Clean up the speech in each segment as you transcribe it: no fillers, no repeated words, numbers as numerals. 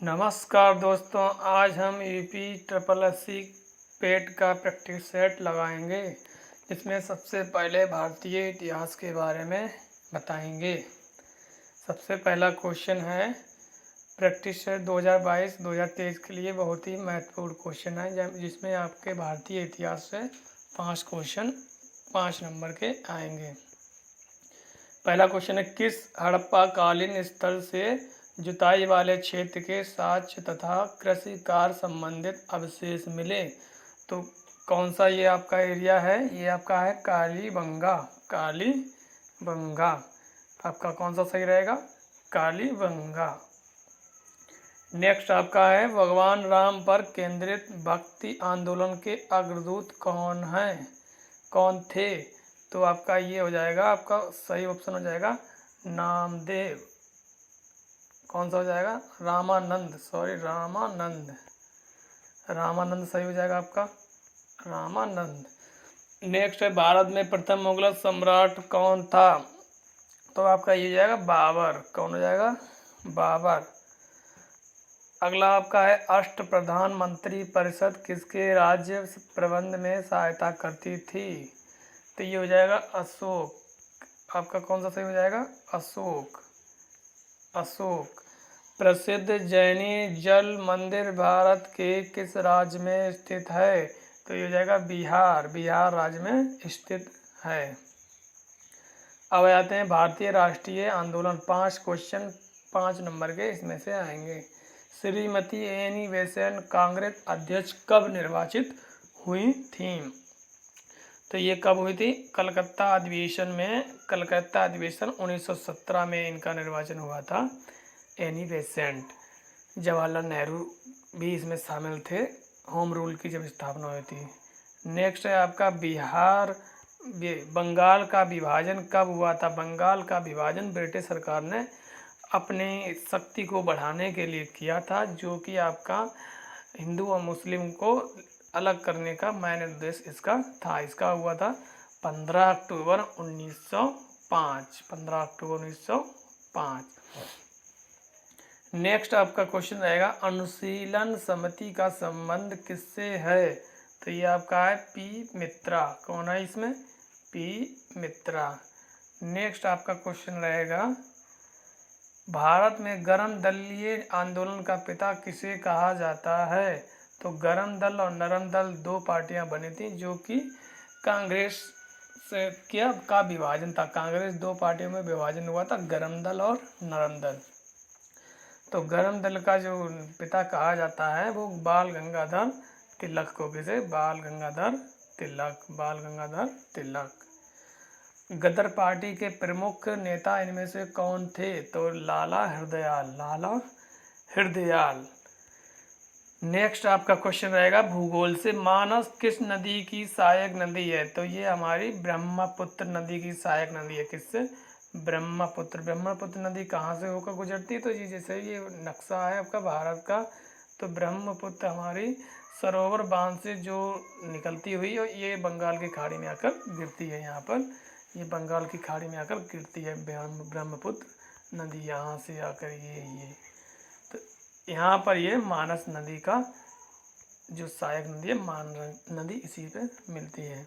नमस्कार दोस्तों, आज हम यूपी ट्रिपल एससी पेट का प्रैक्टिस सेट लगाएंगे। इसमें सबसे पहले भारतीय इतिहास के बारे में बताएंगे। सबसे पहला क्वेश्चन है प्रैक्टिस सेट 2022-2023 के लिए बहुत ही महत्वपूर्ण क्वेश्चन है, जिसमें आपके भारतीय इतिहास से 5 क्वेश्चन 5 नंबर के आएंगे। पहला क्वेश्चन है, किस हड़प्पा कालीन स्थल से जुताई वाले क्षेत्र के साक्ष्य तथा कृषि कार्य संबंधित अवशेष मिले? तो कौन सा ये आपका एरिया है? ये आपका है कालीबंगा। कालीबंगा आपका कौन सा सही रहेगा? कालीबंगा। नेक्स्ट आपका है, भगवान राम पर केंद्रित भक्ति आंदोलन के अग्रदूत कौन थे? तो आपका ये हो जाएगा, आपका सही ऑप्शन हो जाएगा नामदेव। कौन सा हो जाएगा? रामानंद सही हो जाएगा आपका, रामानंद। नेक्स्ट है, भारत में प्रथम मुगल सम्राट कौन था? तो आपका ये हो जाएगा बाबर। कौन हो जाएगा? बाबर। अगला आपका है, अष्ट प्रधानमंत्री परिषद किसके राज्य प्रबंध में सहायता करती थी? तो ये हो जाएगा अशोक। आपका कौन सा सही हो जाएगा? अशोक। प्रसिद्ध जैनी जल मंदिर भारत के किस राज्य में स्थित है? तो ये हो जाएगा बिहार राज्य में स्थित है। अब आते हैं भारतीय राष्ट्रीय आंदोलन। 5 क्वेश्चन 5 नंबर के इसमें से आएंगे। श्रीमती एनी बेसेंट कांग्रेस अध्यक्ष कब निर्वाचित हुई थी? तो ये कब हुई थी? कलकत्ता अधिवेशन 1917 में इनका निर्वाचन हुआ था। Annie Besant. जवाहरलाल नेहरू भी इसमें शामिल थे, होम रूल की जब स्थापना हुई थी। नेक्स्ट है आपका बंगाल का विभाजन कब हुआ था? बंगाल का विभाजन ब्रिटिश सरकार ने अपनी शक्ति को बढ़ाने के लिए किया था, जो कि आपका हिंदू और मुस्लिम को अलग करने का मेन उद्देश्य इसका था। इसका हुआ था 15 अक्टूबर 1905। नेक्स्ट आपका क्वेश्चन रहेगा, अनुशीलन समिति का संबंध किससे है? तो ये आपका है पी मित्रा। कौन है इसमें? पी मित्रा। नेक्स्ट आपका क्वेश्चन रहेगा, भारत में गर्म दलीय आंदोलन का पिता किसे कहा जाता है? तो गर्म दल और नरम दल 2 पार्टियां बनी थी, जो कि कांग्रेस से का विभाजन था। कांग्रेस 2 पार्टियों में विभाजन हुआ था, गर्म दल और नरम दल। तो गर्म दल का जो पिता कहा जाता है वो बाल गंगाधर तिलक को। किसे? बाल गंगाधर तिलक। गदर पार्टी के प्रमुख नेता इनमें से कौन थे? तो लाला हृदयाल। नेक्स्ट आपका क्वेश्चन रहेगा, भूगोल से मानस किस नदी की सहायक नदी है? तो ये हमारी ब्रह्मपुत्र नदी की सहायक नदी है। किससे? ब्रह्मपुत्र नदी कहाँ से होकर गुजरती है? तो जी जैसे ये नक्शा है आपका भारत का, तो ब्रह्मपुत्र हमारी सरोवर बांध से जो निकलती हुई और ये बंगाल की खाड़ी में आकर गिरती है। यहाँ पर ये बंगाल की खाड़ी में आकर गिरती है ब्रह्मपुत्र नदी, यहाँ से आकर ये तो यहाँ पर ये मानस नदी का जो सहायक नदी है, मानस नदी इसी पे मिलती है।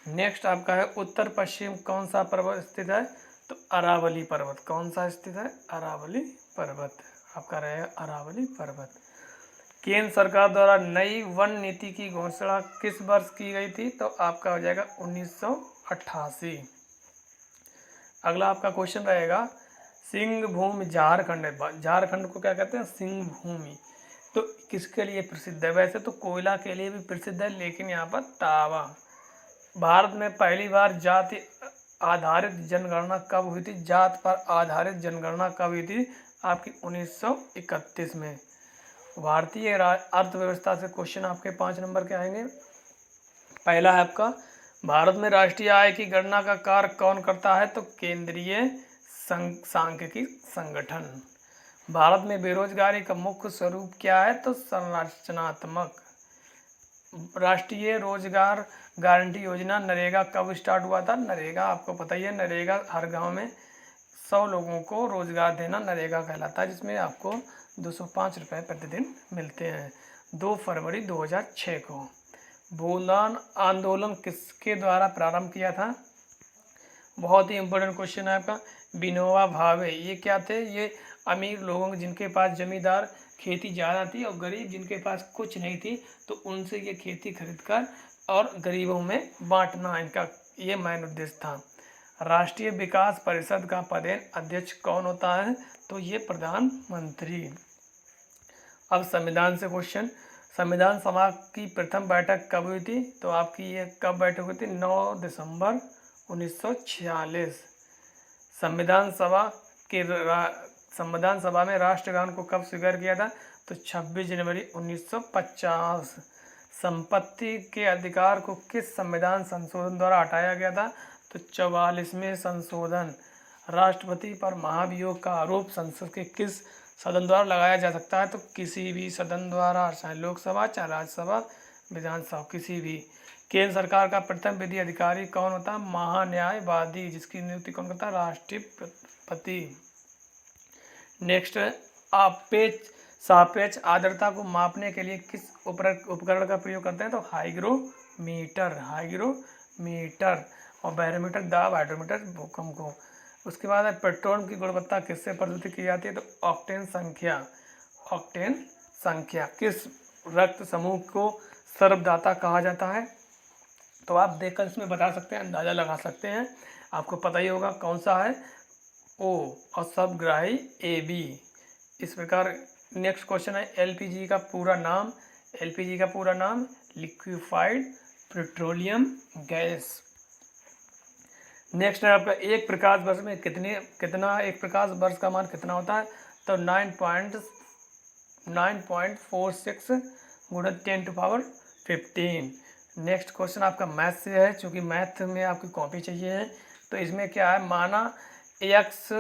नेक्स्ट आपका है, उत्तर पश्चिम कौन सा पर्वत स्थित है? तो अरावली पर्वत। कौन सा स्थित है? अरावली पर्वत। आपका रहेगा अरावली पर्वत। केंद्र सरकार द्वारा नई वन नीति की घोषणा किस वर्ष की गई थी? तो आपका हो जाएगा 1988। अगला आपका क्वेश्चन रहेगा, सिंह भूमि झारखंड को क्या कहते हैं? सिंह भूमि। तो किसके लिए प्रसिद्ध है? वैसे तो कोयला के लिए भी प्रसिद्ध है, लेकिन यहाँ पर तावा। भारत में पहली बार जाति आधारित जनगणना कब हुई थी? जात पर आधारित जनगणना कब हुई थी? आपकी 1931 में। भारतीय अर्थव्यवस्था से क्वेश्चन आपके 5 नंबर के आएंगे। पहला है आपका, भारत में राष्ट्रीय आय की गणना का कार्य कौन करता है? तो केंद्रीय सांख्यिकी संगठन। भारत में बेरोजगारी का मुख्य स्वरूप क्या है? तो संरचनात्मक। राष्ट्रीय रोजगार गारंटी योजना नरेगा कब स्टार्ट हुआ था? नरेगा आपको पता ही है, नरेगा हर गांव में 100 लोगों को रोजगार देना नरेगा कहलाता है, जिसमें आपको 205 रुपये प्रतिदिन मिलते हैं। 2 फरवरी 2006 को। भूदान आंदोलन किसके द्वारा प्रारंभ किया था? बहुत ही इम्पोर्टेंट क्वेश्चन है आपका। विनोबा भावे। ये क्या थे? ये अमीर लोगों जिनके पास जमींदार खेती ज़्यादा थी और गरीब जिनके पास कुछ नहीं थी, तो उनसे ये खेती खरीद कर और गरीबों में बांटना इनका ये मेन उद्देश्य था। राष्ट्रीय विकास परिषद का पदेन अध्यक्ष कौन होता है? तो ये प्रधानमंत्री। अब संविधान से क्वेश्चन। संविधान सभा की प्रथम बैठक कब हुई थी? तो आपकी ये कब बैठक हुई थी? 9 दिसंबर 1946। संविधान सभा में राष्ट्रगान को कब स्वीकार किया था? तो 26 जनवरी 1950। संपत्ति के अधिकार को किस संविधान संशोधन द्वारा हटाया गया था? तो 44वें संशोधन। राष्ट्रपति पर महाभियोग का आरोप संसद के किस सदन द्वारा लगाया जा सकता है? तो किसी भी सदन द्वारा, चाहे लोकसभा, चाहे राज्यसभा, विधानसभा, किसी भी। केंद्र सरकार का प्रथम विधि अधिकारी कौन होता है? महान्यायवादी, जिसकी नियुक्ति कौन करता है? राष्ट्रपति। नेक्स्ट, सापेक्ष आर्द्रता को मापने के लिए किस उपकरण का प्रयोग करते हैं? तो हाइग्रोमीटर और बैरोमीटर दाब, हाइड्रोमीटर भूकंप को। उसके बाद पेट्रोल की गुणवत्ता किससे प्रदर्शित की जाती है? तो ऑक्टेन संख्या। किस रक्त समूह को सर्वदाता कहा जाता है? तो आप देखकर इसमें बता सकते हैं, अंदाज़ा लगा सकते हैं, आपको पता ही होगा कौन सा है। ओ और सबग्राही AB। इस प्रकार नेक्स्ट क्वेश्चन है LPG का पूरा नाम। LPG का पूरा नाम लिक्विफाइड पेट्रोलियम गैस। नेक्स्ट है आपका एक प्रकाश वर्ष में कितना एक प्रकाश वर्ष का मान कितना होता है? तो 9.46 गुणा 10⁻15। नेक्स्ट क्वेश्चन आपका मैथ से है, चूँकि मैथ में आपकी कॉपी चाहिए है। तो इसमें क्या है? माना x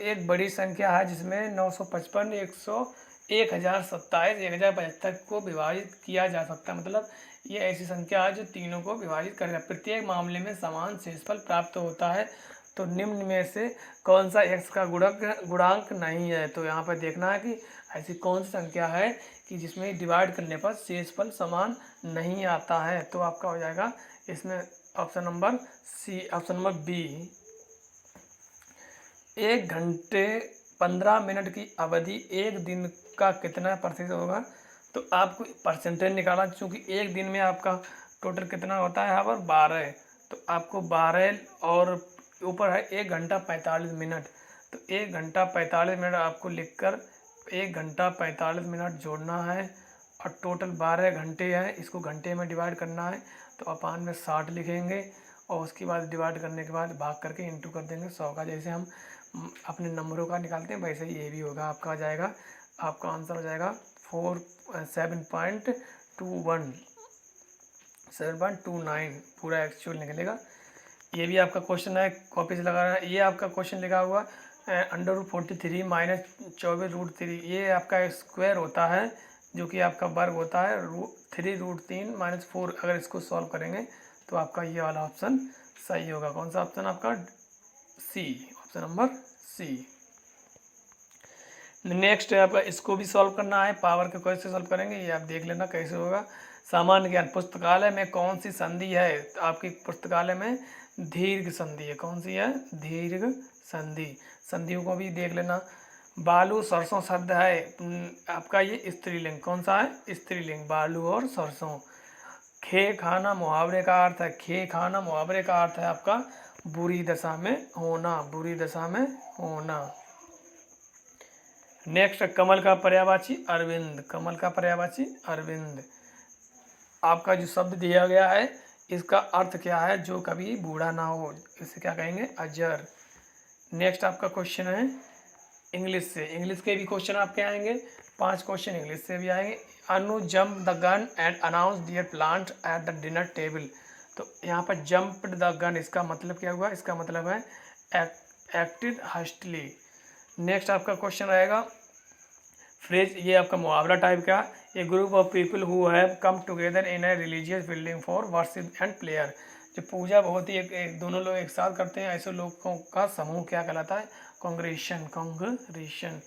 एक बड़ी संख्या है जिसमें 955, 1027, 1075 को विभाजित किया जा सकता है। मतलब ये ऐसी संख्या है जो तीनों को विभाजित करेगा। प्रत्येक मामले में समान शेषफल प्राप्त होता है। तो निम्न में से कौन सा x का गुणांक नहीं है? तो यहाँ पर देखना है कि ऐसी कौन सी संख्या है कि जिसमें डिवाइड करने पर शेषफल समान नहीं आता है। तो आपका हो जाएगा इसमें option number C, option number B। 1 घंटे 15 मिनट की अवधि एक दिन का कितना प्रतिशत होगा? तो आपको परसेंटेज निकालना, चूँकि एक दिन में आपका टोटल कितना होता है यहाँ पर 12। तो आपको 12 और ऊपर है 1 घंटा 45 मिनट। तो 1 घंटा 45 मिनट आपको लिखकर 1 घंटा 45 मिनट जोड़ना है और टोटल 12 घंटे हैं, इसको घंटे में डिवाइड करना है। तो अपान में 60 लिखेंगे और उसके बाद डिवाइड करने के बाद भाग करके इंटू कर देंगे 100 का। जैसे हम अपने नंबरों का निकालते हैं वैसे ही ये भी होगा। आपका आ जाएगा, आपका आंसर हो जाएगा 7.29 पूरा एक्चुअल निकलेगा। ये भी आपका क्वेश्चन है, कॉपी से लगाना है। ये आपका क्वेश्चन लिखा हुआ √43 माइनस 24√3। ये आपका स्क्वायर होता है जो कि आपका वर्ग होता है 3√3 माइनस 4। अगर इसको सॉल्व करेंगे तो आपका ये वाला ऑप्शन सही होगा। कौन सा ऑप्शन? आपका C, option number C। Next है आपका, इसको भी सॉल्व करना है। पावर के कैसे सॉल्व करेंगे ये आप देख लेना कैसे होगा। सामान्य ज्ञान। पुस्तकालय में कौन सी संधि है? तो आपकी पुस्तकालय में दीर्घ संधि है। कौन सी है? दीर्घ संधि। संधियों को भी देख लेना। बालू सरसों शब्द है आपका ये स्त्रीलिंग। कौन सा है? स्त्रीलिंग। बालू और सरसों। खे खाना मुहावरे का अर्थ है, खे खाना मुहावरे का अर्थ है आपका बुरी दशा में होना, बुरी दशा में होना। नेक्स्ट, कमल का पर्यायवाची अरविंद। कमल का पर्यायवाची अरविंद। आपका जो शब्द दिया गया है इसका अर्थ क्या है? जो कभी बूढ़ा ना हो, इसे क्या कहेंगे? अजर। नेक्स्ट आपका क्वेश्चन है इंग्लिश से। इंग्लिश के भी क्वेश्चन आपके आएंगे, 5 क्वेश्चन इंग्लिश से भी आएंगे। अनु jump the gun and announce their plant at the dinner table. तो यहाँ पर जम्प द गन, इसका मतलब क्या हुआ? इसका मतलब है एक्टेड हस्टली। नेक्स्ट आपका क्वेश्चन रहेगा फ्रेज, ये आपका मुहावरा टाइप का। A group of people who have come together in a religious building for worship and prayer. जो पूजा बहुत ही दोनों लोग एक साथ करते हैं, ऐसे लोगों का समूह क्या कहलाता है? कॉन्ग्रेशन।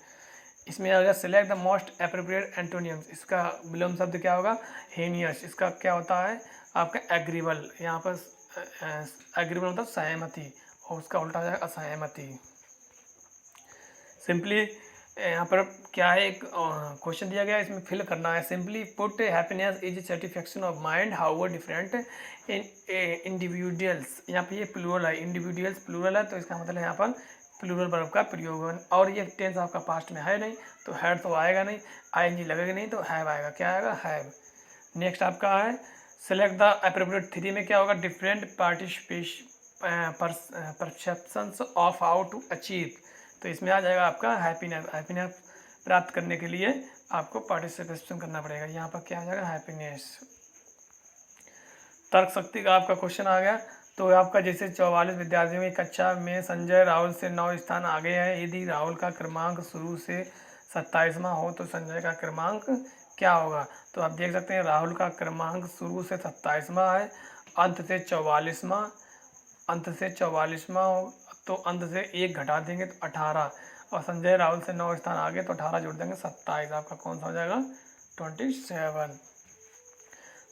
इसमें अगर सिलेक्ट द मोस्ट एप्रोप्रिएट एंटोनियम्स, इसका विलोम शब्द क्या होगा, हेनियस। इसका क्या होता है आपका एग्रीबल, यहाँ पर एग्रीबल मतलब सहमति, और उसका उल्टा जाएगा असहमति। सिंपली यहाँ पर क्या है, एक क्वेश्चन दिया गया है, इसमें फिल करना है। Simply put happiness is satisfaction of mind however different individuals. यहाँ पे ये प्लूरल है, इंडिविजुअल्स प्लूरल है, तो इसका मतलब यहाँ पर प्लूरल वर्ब का प्रयोग। और ये टेंस आपका पास्ट में है नहीं, तो हैड तो आएगा नहीं, आईएनजी लगेगा नहीं, तो हैव आएगा। क्या आएगा, हैव। नेक्स्ट आपका है सेलेक्ट द एप्रोप्रिएट। 3 में क्या होगा, different perceptions of how to achieve, तो इसमें आ जाएगा आपका हैप्पीनेस। हैप्पीनेस प्राप्त करने के लिए आपको पार्टिसिपेशन करना पड़ेगा, यहाँ पर क्या आ जाएगा, हैप्पीनेस। तर्क शक्ति का आपका क्वेश्चन आ गया, तो आपका जैसे 44 विद्यार्थियों की कक्षा में संजय राहुल से 9 स्थान आगे है। यदि राहुल का क्रमांक शुरू से 27वां हो तो संजय का क्रमांक क्या होगा। तो आप देख सकते हैं राहुल का क्रमांक शुरू से 27वां है, अंत से 44वां, हो, तो अंत से 1 घटा देंगे तो 18, और संजय राहुल से 9 स्थान आगे तो 18 जोड़ देंगे 27। आपका कौन सा हो जाएगा, 27।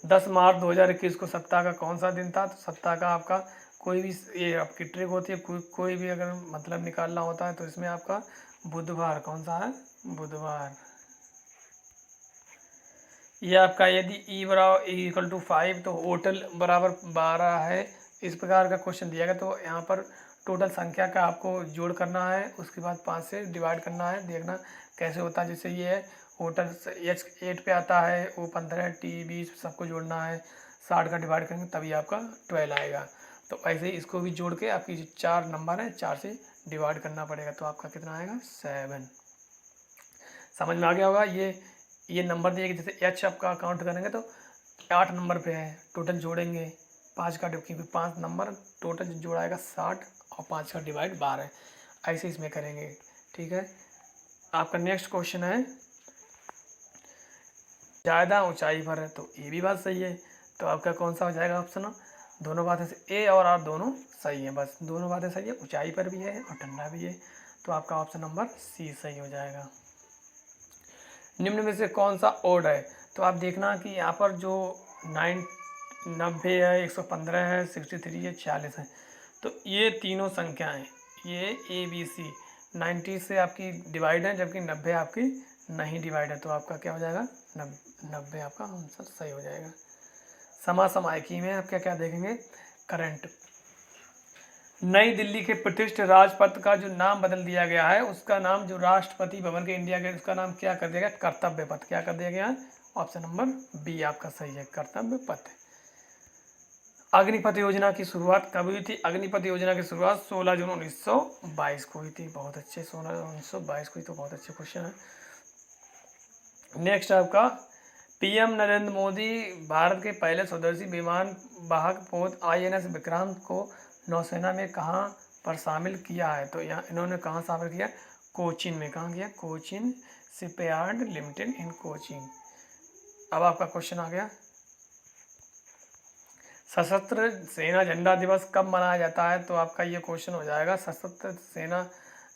10 मार्च 2021 को सप्ताह का कौन सा दिन था। तो सप्ताह का आपका कोई भी, ये आपकी ट्रिक होती है, कोई भी अगर मतलब निकालना होता है तो इसमें आपका बुधवार, कौन सा है, बुधवार। ये आपका यदि ई बराबर इक्वल टू 5 तो होटल बराबर 12 है। इस प्रकार का क्वेश्चन दिया गया, तो यहाँ पर टोटल संख्या का आपको जोड़ करना है, उसके बाद 5 से डिवाइड करना है, देखना कैसे होता है। जैसे ये है होटल एच 8 पे आता है, वो 15 टी 20 सबको जोड़ना है, 60 का डिवाइड करेंगे तभी आपका 12 आएगा। तो ऐसे ही इसको भी जोड़ के आपकी जो 4 नंबर है 4 से डिवाइड करना पड़ेगा, तो आपका कितना आएगा, 7। समझ में आ गया होगा। ये नंबर दिए जैसे एच आपका काउंट करेंगे तो 8 नंबर पे है, टोटल जोड़ेंगे 5 का, क्योंकि 5 नंबर टोटल जोड़ाएगा 60 और 5 का डिवाइड 12, ऐसे इसमें करेंगे। ठीक है, आपका नेक्स्ट क्वेश्चन है ज़्यादा ऊंचाई पर है, तो ये भी बात सही है, तो आपका कौन सा हो जाएगा ऑप्शन, दोनों बातें से ए और आर दोनों सही है, बस दोनों बातें सही है, ऊंचाई पर भी है और ठंडा भी है, तो आपका ऑप्शन नंबर सी सही हो जाएगा। निम्न में से कौन सा ओड है, तो आप देखना कि यहाँ पर जो 90 है, 115 है, 63 है, 46 है, तो ये तीनों संख्याएं, ये ए बी सी 90 से आपकी डिवाइड है, जबकि 90 आपकी नहीं डिवाइड है, तो आपका क्या हो जाएगा, 90 आपका आंसर सही हो जाएगा। समसामयिकी में आप क्या क्या देखेंगे, करंट। नई दिल्ली के प्रतिष्ठित राजपथ का जो नाम बदल दिया गया है, उसका नाम जो राष्ट्रपति भवन के इंडिया गेट, उसका नाम क्या कर दिया गया, कर्तव्य पथ। क्या कर दिया गया, ऑप्शन नंबर बी आपका सही है, कर्तव्य पथ। अग्निपथ योजना की शुरुआत कब हुई थी, अग्निपथ योजना की शुरुआत 16 जून 1922 को हुई थी। बहुत अच्छे, 16 जून 1922 को हुई, तो बहुत अच्छे क्वेश्चन है। नेक्स्ट आपका पीएम नरेंद्र मोदी भारत के पहले स्वदेशी विमान वाहक पोत INS विक्रांत को नौसेना में कहाँ पर शामिल किया है, तो यहाँ इन्होंने कहाँ शामिल किया, कोचीन में। कहाँ किया, कोचीन शिपयार्ड लिमिटेड इन कोचीन। अब आपका क्वेश्चन आ गया, सशस्त्र सेना झंडा दिवस कब मनाया जाता है, तो आपका ये क्वेश्चन हो जाएगा, सशस्त्र सेना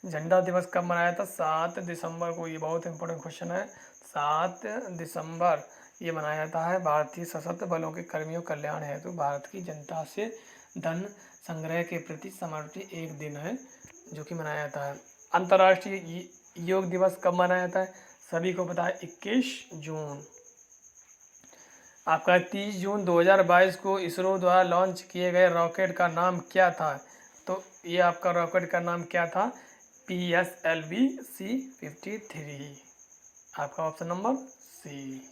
झंडा दिवस कब मनाया था, 7 दिसंबर को। ये बहुत इंपॉर्टेंट क्वेश्चन है, 7 दिसंबर ये मनाया जाता है। भारतीय सशस्त्र बलों के कर्मियों कल्याण हेतु भारत की जनता से धन संग्रह के प्रति समर्पित एक दिन है, जो कि मनाया जाता है। अंतर्राष्ट्रीय योग दिवस कब मनाया जाता है, सभी को पता है, 21 जून। आपका 30 जून 2022 को इसरो द्वारा लॉन्च किए गए रॉकेट का नाम क्या था, तो ये आपका रॉकेट का नाम क्या था, PSLV-C53, आपका ऑप्शन नंबर सी।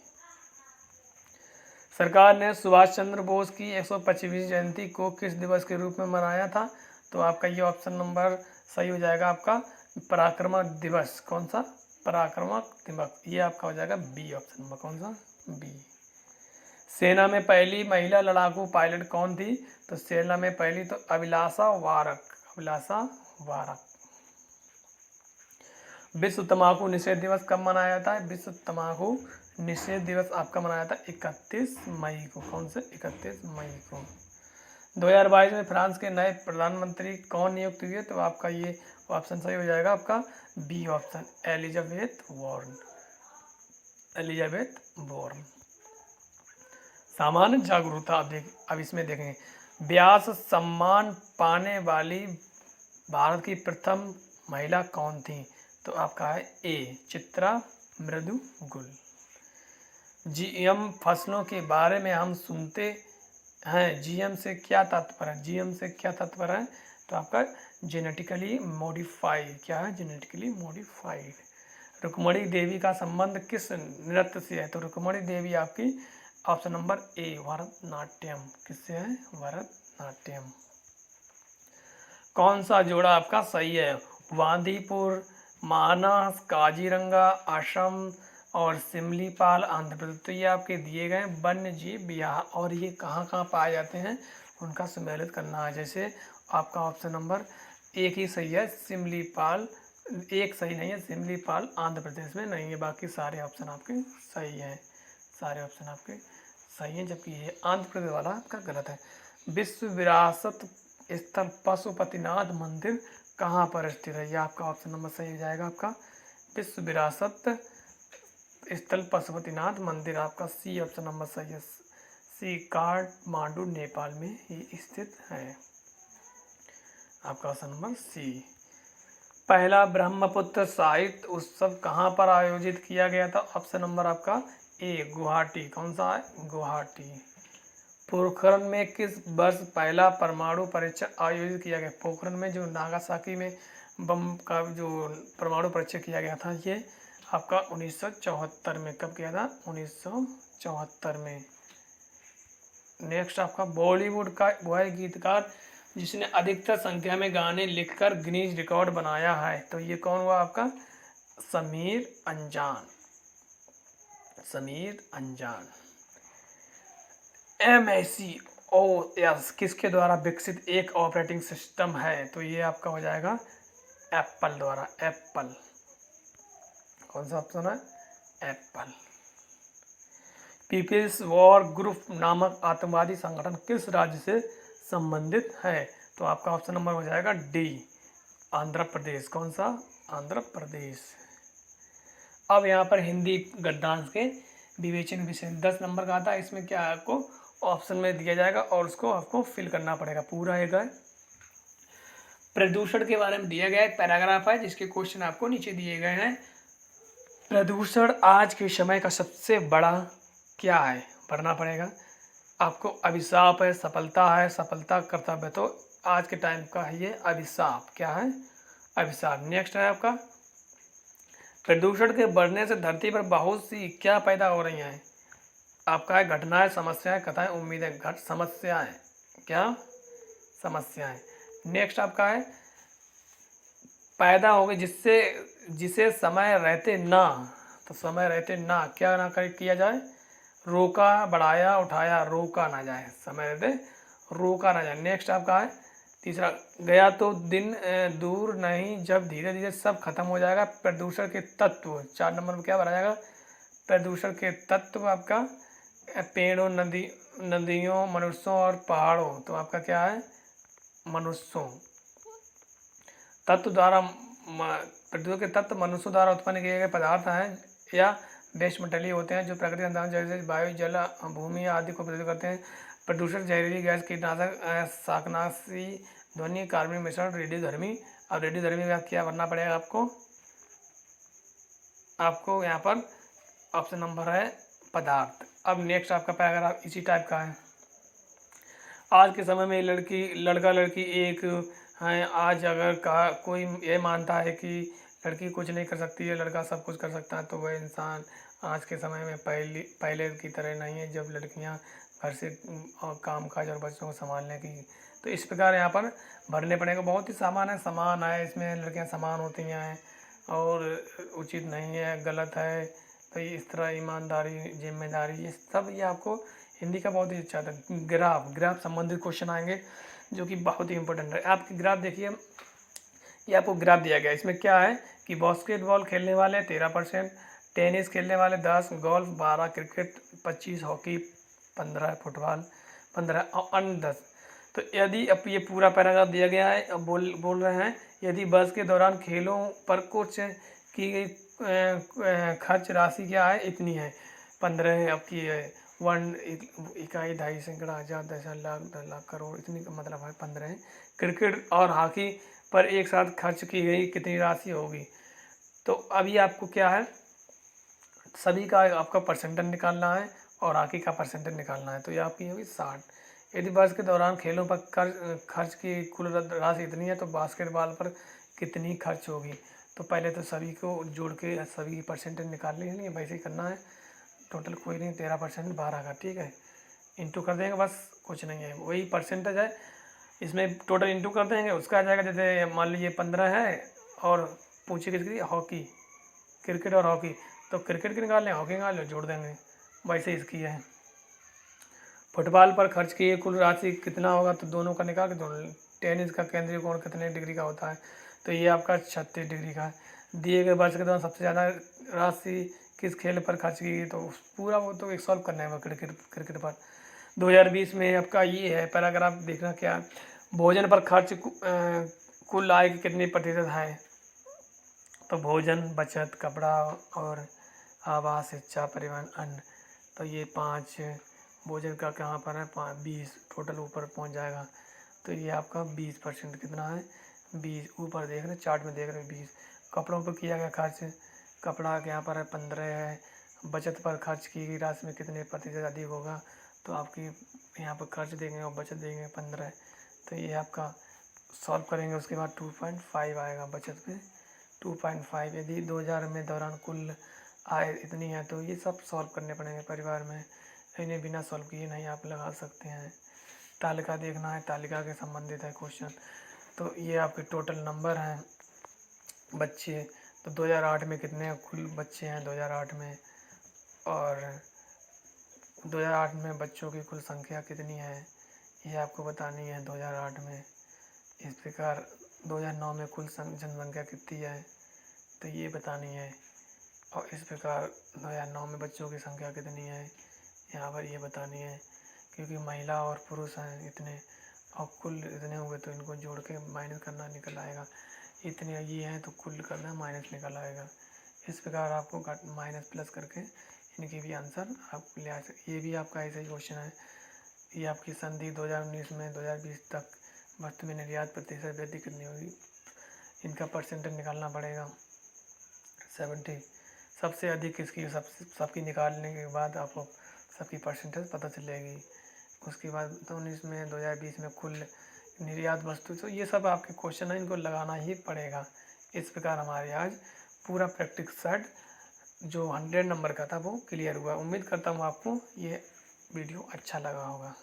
सरकार ने सुभाष चंद्र बोस की 125वीं जयंती को किस दिवस के रूप में मनाया था, तो आपका ये ऑप्शन नंबर सही हो जाएगा, आपका पराक्रम दिवस। कौन सा, पराक्रम दिवस, ये आपका हो जाएगा बी ऑप्शन नंबर, कौन सा, बी। सेना में पहली महिला लड़ाकू पायलट कौन थी, तो सेना में पहली तो अभिलाषा वारक, अभिलाषा वारक। विश्व तंबाकू निषेध दिवस कब मनाया जाता है, विश्व तंबाकू निषेध दिवस आपका मनाया था 31 मई को। कौन से, 31 मई को। 2022 में फ्रांस के नए प्रधानमंत्री कौन नियुक्त हुए, तो आपका ये तो ऑप्शन सही हो जाएगा आपका B option, Elizabeth Warren, Elizabeth Warren. सामान्य जागरूकता, अब इसमें देखेंगे व्यास सम्मान पाने वाली भारत की प्रथम महिला कौन थी? तो आपका है ए चित्रा मृदुगुल। जीएम फसलों के बारे में हम सुनते हैं, जीएम से क्या तात्पर्य है? जीएम से क्या तात्पर्य है? तो आपका जेनेटिकली मॉडिफाइड, क्या है? Genetically modified. रुक्मणी देवी का संबंध किस नृत्य से है? तो रुक्मणी देवी आपकी ऑप्शन नंबर ए भरतनाट्यम, किससे है? भरतनाट्यम। कौन सा जोड़ा आपका सही है? वांदीपुर, मानस, काजीरंगा असम और सिमलीपाल आंध्र प्रदेश। तो ये आपके दिए गए वन्य जीव विहार, और ये कहाँ कहाँ पाए जाते हैं उनका सम्मिलित करना है। जैसे आपका ऑप्शन नंबर एक ही सही है, सिमलीपाल, एक सही नहीं है, सिमलीपाल आंध्र प्रदेश में नहीं है, बाकी सारे ऑप्शन आपके सही हैं, सारे ऑप्शन आपके सही हैं, जबकि ये आंध्र प्रदेश वाला आपका गलत है। विश्व विरासत स्थल पशुपतिनाथ मंदिर कहाँ पर स्थित है? ये आपका ऑप्शन नंबर सही हो जाएगा आपका विश्व विरासत स्थल पशुपतिनाथ मंदिर, आपका सी ऑप्शन नंबर सही है, सी काठमांडू नेपाल में ये स्थित है, आपका ऑप्शन नंबर सी। पहला ब्रह्मपुत्र साहित्य उत्सव कहाँ पर आयोजित किया गया था? ऑप्शन नंबर आपका ए गुवाहाटी, कौन सा है? गुवाहाटी। पोखरण में किस वर्ष पहला परमाणु परीक्षण आयोजित किया गया? पोखरण में जो नागासाकी में बम का जो परमाणु परीक्षण किया गया था, ये आपका 1974 में। कब किया था? 1974 में। नेक्स्ट आपका बॉलीवुड का वह गीतकार जिसने अधिकतर संख्या में गाने लिखकर गिनीज रिकॉर्ड बनाया है, तो ये कौन हुआ आपका? समीर अंजान, समीर अंजान। MACOS किसके द्वारा विकसित एक ऑपरेटिंग सिस्टम है? तो ये आपका हो जाएगा एप्पल द्वारा, एप्पल, कौन सा ऑप्शन है? एप्पल। पीपल्स वॉर ग्रुप नामक आतंकवादी संगठन किस राज्य से संबंधित है? तो आपका ऑप्शन नंबर हो जाएगा डी आंध्र प्रदेश, कौन सा? आंध्र प्रदेश। अब यहाँ पर हिंदी गद्यांश के विवेचन विषय 10 नंबर का आता है, इसमें क्या आपको ऑप्शन में दिया जाएगा और उसको आपको फिल करना पड़ेगा पूरा। एक है प्रदूषण के बारे में दिया गया एक पैराग्राफ है जिसके क्वेश्चन आपको नीचे दिए गए हैं। प्रदूषण आज के समय का सबसे बड़ा क्या है? पढ़ना पड़ेगा आपको। अभिशाप है, सफलता है, सफलता कर्तव्य, तो आज के टाइम का है ये अभिशाप, क्या है? अभिशाप। नेक्स्ट है आपका प्रदूषण के बढ़ने से धरती पर बहुत सी क्या पैदा हो रही हैं? आपका है घटनाएं, समस्याएं, कथाएं, उम्मीदें। घट समस्याएं, क्या? समस्याएं। नेक्स्ट आपका है पैदा हो गई जिसे समय रहते ना, तो समय रहते ना क्या ना कर किया जाए? रोका, बढ़ाया, उठाया, रोका ना जाए, समय रहते रोका ना जाए। नेक्स्ट आपका है तीसरा, गया तो दिन दूर नहीं जब धीरे धीरे सब खत्म हो जाएगा। प्रदूषण के तत्व 4 नंबर में क्या भरा जाएगा? प्रदूषण के तत्व आपका पेड़ों, नदियों, मनुष्यों और पहाड़ों, तो आपका क्या है? मनुष्यों। तत्व द्वारा प्रदूषण के तत्व मनुष्यों द्वारा उत्पन्न किए गए पदार्थ हैं या वेस्ट मटेरियल होते हैं जो प्रकृति संसाधन जैसे वायु, जल, भूमि आदि को प्रदूषित करते हैं। प्रदूषक जहरीली गैस, कीटनाशक, शाकनाशी, ध्वनि, कार्बनिक मिश्रण, रेडियोधर्मी। अब रेडियोधर्मी का क्या बनना पड़ेगा आपको यहाँ पर ऑप्शन नंबर है पदार्थ। अब नेक्स्ट आपका पैराग्राफ इसी टाइप का है। आज के समय में लड़का लड़की एक हैं। आज अगर कोई ये मानता है कि लड़की कुछ नहीं कर सकती है, लड़का सब कुछ कर सकता है, तो वह इंसान आज के समय में पहले की तरह नहीं है, जब लड़कियां घर से काम काज और बच्चों को संभालने की। तो इस प्रकार यहाँ पर भरने पड़ेगा। बहुत ही समान है, इसमें लड़कियां समान होती हैं और उचित नहीं है, गलत है। तो इस तरह ईमानदारी, जिम्मेदारी, ये सब ये आपको हिंदी का बहुत ही अच्छा था। ग्राफ संबंधित क्वेश्चन आएंगे जो कि बहुत ही इंपॉर्टेंट है। आपकी ग्राफ देखिए, ये आपको ग्राफ दिया गया है। इसमें क्या है कि बास्केटबॉल खेलने वाले 13%, टेनिस खेलने वाले 10, गोल्फ 12, क्रिकेट 25, हॉकी 15, फुटबॉल 15 और अन्य 10। तो यदि अब ये पूरा पैराग्राफ दिया गया है, अब बोल रहे हैं यदि वर्ष के दौरान खेलों पर कुछ की गई खर्च राशि क्या है, इतनी है 15 है आपकी है 1 इकाई 2.5 सैकड़ा 1000 10,000 लाख 10 लाख करोड़, इतनी का मतलब है 15 है। क्रिकेट और हॉकी पर एक साथ खर्च की गई कितनी राशि होगी। तो अभी आपको क्या है, सभी का आपका परसेंटेज निकालना है और हॉकी का परसेंटेज निकालना है। तो ये आपकी होगी 60। यदि वर्ष के दौरान खेलों पर खर्च की कुल राशि इतनी है तो बास्केटबॉल पर कितनी खर्च होगी। तो पहले तो सभी को जोड़ के सभी परसेंटेज निकाल लेंगे, वैसे ही करना है। टोटल कोई नहीं 13% 12 का, ठीक है, इंटू कर देंगे, बस कुछ नहीं है, वही परसेंटेज है, इसमें टोटल इंटू कर देंगे, उसका आ जाएगा। जैसे मान लीजिए 15 है और पूछे किसकी, हॉकी, क्रिकेट और हॉकी, तो क्रिकेट की निकाल लें, हॉकी निकाल लें, जोड़ देंगे, वैसे इसकी है। फुटबॉल पर खर्च की कुल राशि कितना होगा, तो दोनों का निकाल के दोनों। टेनिस का केंद्रीय कोण कितने डिग्री का होता है, तो ये आपका 36 डिग्री का है। दिए गए वर्ष के दौरान सबसे ज़्यादा राशि किस खेल पर खर्च की गई, तो पूरा वो तो एक सॉल्व करना है क्रिकेट पर। 2020 में आपका ये है पैराग्राफ देखना क्या, भोजन पर खर्च कुल आय की कितनी प्रतिशत है। तो भोजन, बचत, कपड़ा और आवास, शिक्षा, परिवहन, अन्न, तो ये 5 भोजन का कहाँ पर है 20, टोटल ऊपर पहुँच जाएगा। तो ये आपका 20% कितना है 20, ऊपर देख रहे चार्ट में देख रहे 20। कपड़ों पर किया गया खर्च, कपड़ा के यहाँ पर है 15 है। बचत पर खर्च की गई राशि में कितने प्रतिशत अधिक होगा, तो आपकी यहाँ पर खर्च देंगे और बचत देंगे 15। तो ये आपका सॉल्व करेंगे, उसके बाद 2.5 आएगा बचत पे 2.5। यदि 2000 में दौरान कुल आय इतनी है, तो ये सब सॉल्व करने पड़ेंगे परिवार में, इन्हें बिना सॉल्व किए नहीं आप लगा सकते हैं। तालिका देखना है, तालिका के संबंधित है क्वेश्चन। तो ये आपके टोटल नंबर हैं बच्चे, तो 2008 में कितने कुल बच्चे हैं 2008 में, और 2008 में बच्चों की कुल संख्या कितनी है ये आपको बतानी है 2008 में। इस प्रकार 2009 में कुल जनसंख्या कितनी है, तो ये बतानी है। और इस प्रकार 2009 में बच्चों की संख्या कितनी है यहाँ पर ये बतानी है, क्योंकि महिला और पुरुष हैं इतने और कुल इतने हुए, तो इनको जोड़ के माइनस करना निकल आएगा। इतने ये हैं तो कुल करना माइनस निकल आएगा। इस प्रकार आपको माइनस प्लस करके इनके भी आंसर आप ले आ सकते। ये भी आपका ऐसा ही क्वेश्चन है। ये आपकी संधि 2019 में 2020 तक वस्तु में निर्यात प्रतिशत वृद्धि कितनी होगी, इनका परसेंटेज निकालना पड़ेगा 70। सबसे अधिक किसकी, सबकी निकालने के बाद आपको सबकी परसेंटेज पता चलेगी। उसके बाद 2019 में 2020 में कुल निर्यात वस्तु, तो ये सब आपके क्वेश्चन है, इनको लगाना ही पड़ेगा। इस प्रकार हमारे आज पूरा प्रैक्टिस सेट जो 100 नंबर का था वो क्लियर हुआ। उम्मीद करता हूँ आपको ये वीडियो अच्छा लगा होगा।